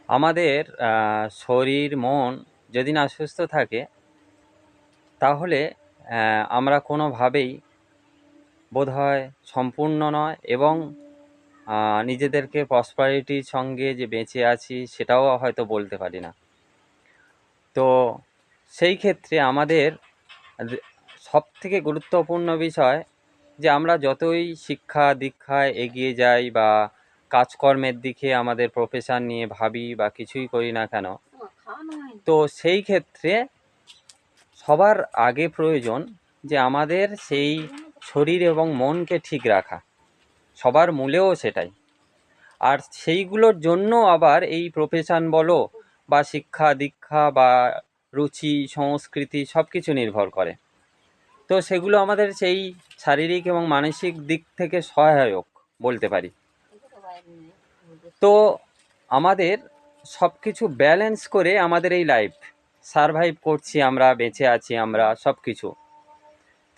আমাদের শরীর মন যদি না সুস্থ থাকে তাহলে আমরা কোনোভাবেই বোধহয় সম্পূর্ণ নয় এবং নিজেদেরকে প্রসপারিটির সঙ্গে যে বেঁচে আছি সেটাও হয়তো বলতে পারি না। তো সেই ক্ষেত্রে আমাদের সবথেকে গুরুত্বপূর্ণ বিষয় যে আমরা যতই শিক্ষা দীক্ষায় এগিয়ে যাই বা কাজকর্মের দিকে আমাদের প্রফেশন নিয়ে ভাবি বা কিছুই করি না কেন, তো সেই ক্ষেত্রে সবার আগে প্রয়োজন যে আমাদের সেই শরীর এবং মনকে ঠিক রাখা, সবার মূলেও সেটাই। আর সেইগুলোর জন্য আবার এই প্রফেশন বলো বা শিক্ষা দীক্ষা বা রুচি সংস্কৃতি সব কিছু নির্ভর করে। তো সেগুলো আমাদের সেই শারীরিক এবং মানসিক দিক থেকে সহায়ক বলতে পারি। তো আমাদের সব কিছু ব্যালেন্স করে আমাদের এই লাইফ সারভাইভ করছি, আমরা বেঁচে আছি, আমরা সব কিছু।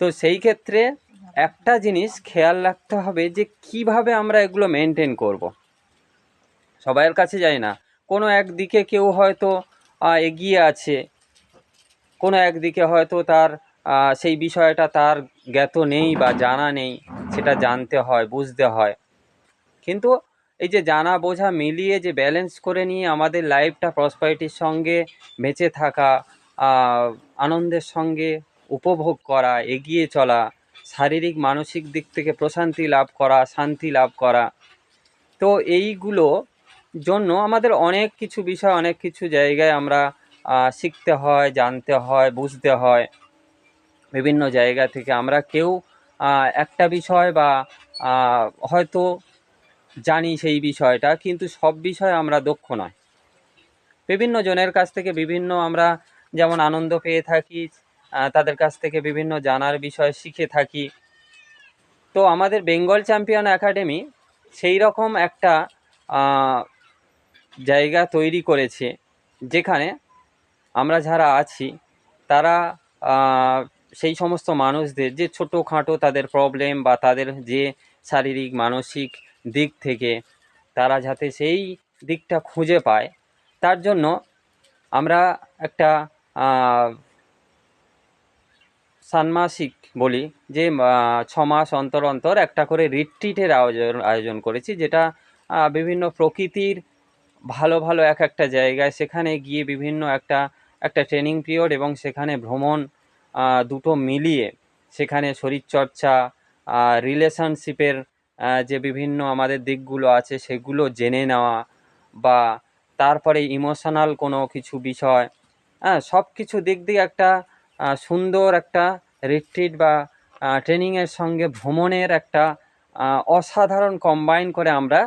তো সেই ক্ষেত্রে একটা জিনিস খেয়াল রাখতে হবে যে কিভাবে আমরা এগুলো মেনটেন করব। সবাইয়ের কাছে যাই না, কোনো একদিকে কেউ হয়তো এগিয়ে আছে, কোনো একদিকে হয়তো তার সেই বিষয়টা তার জ্ঞাত নেই বা জানা নেই, সেটা জানতে হয়, বুঝতে হয়। কিন্তু এই যে জানা বোঝা মিলিয়ে যে ব্যালেন্স করে নিয়ে আমাদের লাইফটা প্রসপারিটির সঙ্গে বেঁচে থাকা, আনন্দের সঙ্গে উপভোগ করা, এগিয়ে চলা, শারীরিক মানসিক দিক থেকে প্রশান্তি লাভ করা, শান্তি লাভ করা, তো এইগুলো জন্য আমাদের অনেক কিছু বিষয়, অনেক কিছু জায়গায় আমরা শিখতে হয়, জানতে হয়, বুঝতে হয়। বিভিন্ন জায়গা থেকে আমরা কেউ একটা বিষয় বা হয়তো জানি সেই বিষয়টা, কিন্তু সব বিষয়ে আমরা দক্ষ নয়। বিভিন্ন জনের কাছ থেকে বিভিন্ন আমরা যেমন আনন্দ পেয়ে থাকি, তাদের কাছ থেকে বিভিন্ন জানার বিষয় শিখে থাকি। তো আমাদের বেঙ্গল চ্যাম্পিয়ন একাডেমি সেই রকম একটা জায়গা তৈরি করেছে যেখানে আমরা যারা আছি তারা সেই সমস্ত মানুষদের যে ছোটোখাটো তাদের প্রবলেম বা তাদের যে শারীরিক মানসিক দিক থেকে তারা যাতে সেই দিকটা খুঁজে পায়, তার জন্য আমরা একটা ষান্মাসিক বলি যে 6 মাস অন্তর অন্তর একটা করে রিট্রিটের আয়োজন করেছি, যেটা বিভিন্ন প্রকৃতির ভালো ভালো এক একটা জায়গায় সেখানে গিয়ে বিভিন্ন একটা ট্রেনিং পিরিয়ড এবং সেখানে ভ্রমণ দুটো মিলিয়ে সেখানে শরীরচর্চা, রিলেশনশিপের যে বিভিন্ন আমাদের দিকগুলো আছে সেগুলো জেনে নেওয়া, বা তারপরে ইমোশনাল কোনো কিছু বিষয়, সব কিছু দিক দিয়ে একটা সুন্দর একটা রিট্রিট বা ট্রেনিংয়ের সঙ্গে ভ্রমণের একটা অসাধারণ কম্বাইন করে আমরা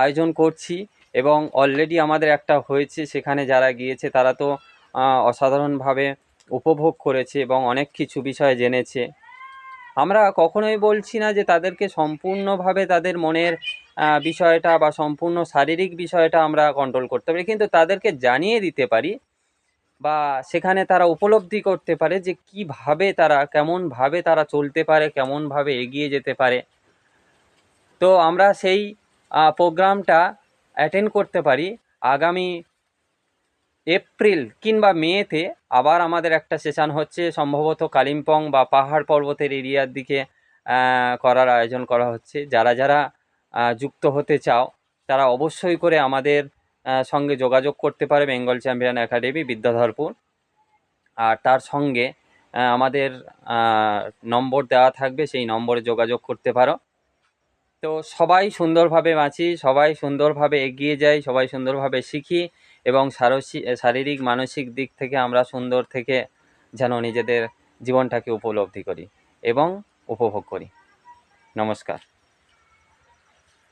আয়োজন করছি। এবং অলরেডি আমাদের একটা হয়েছে, সেখানে যারা গিয়েছে তারা তো অসাধারণভাবে উপভোগ করেছে এবং অনেক কিছু বিষয় জেনেছে। আমরা কখনোই বলছি না যে তাদেরকে সম্পূর্ণভাবে তাদের মনের বিষয়টা বা সম্পূর্ণ শারীরিক বিষয়টা আমরা কন্ট্রোল করতে পারি, কিন্তু তাদেরকে জানিয়ে দিতে পারি বা সেখানে তারা উপলব্ধি করতে পারে যে কীভাবে তারা, কেমনভাবে তারা চলতে পারে, কেমনভাবে এগিয়ে যেতে পারে। তো আমরা সেই প্রোগ্রামটা অ্যাটেন্ড করতে পারি আগামী এপ্রিল কিংবা মেতে। আবার আমাদের একটা সেশন হচ্ছে সম্ভবত কালিম্পং বা পাহাড় পর্বতের এরিয়ার দিকে করার আয়োজন করা হচ্ছে। যারা যারা যুক্ত হতে চাও তারা অবশ্যই করে আমাদের সঙ্গে যোগাযোগ করতে পারে, বেঙ্গল চ্যাম্পিয়ন একাডেমি, বিদ্যাধরপুর। আর তার সঙ্গে আমাদের নম্বর দেওয়া থাকবে, সেই নম্বরে যোগাযোগ করতে পারো। তো সবাই সুন্দরভাবে বাঁচি, সবাই সুন্দরভাবে এগিয়ে যাই, সবাই সুন্দরভাবে শিখি এবং শারীরিক মানসিক দিক থেকে আমরা সুন্দর থেকে যেন নিজেদের জীবনটাকে উপলব্ধি করি এবং উপভোগ করি। নমস্কার।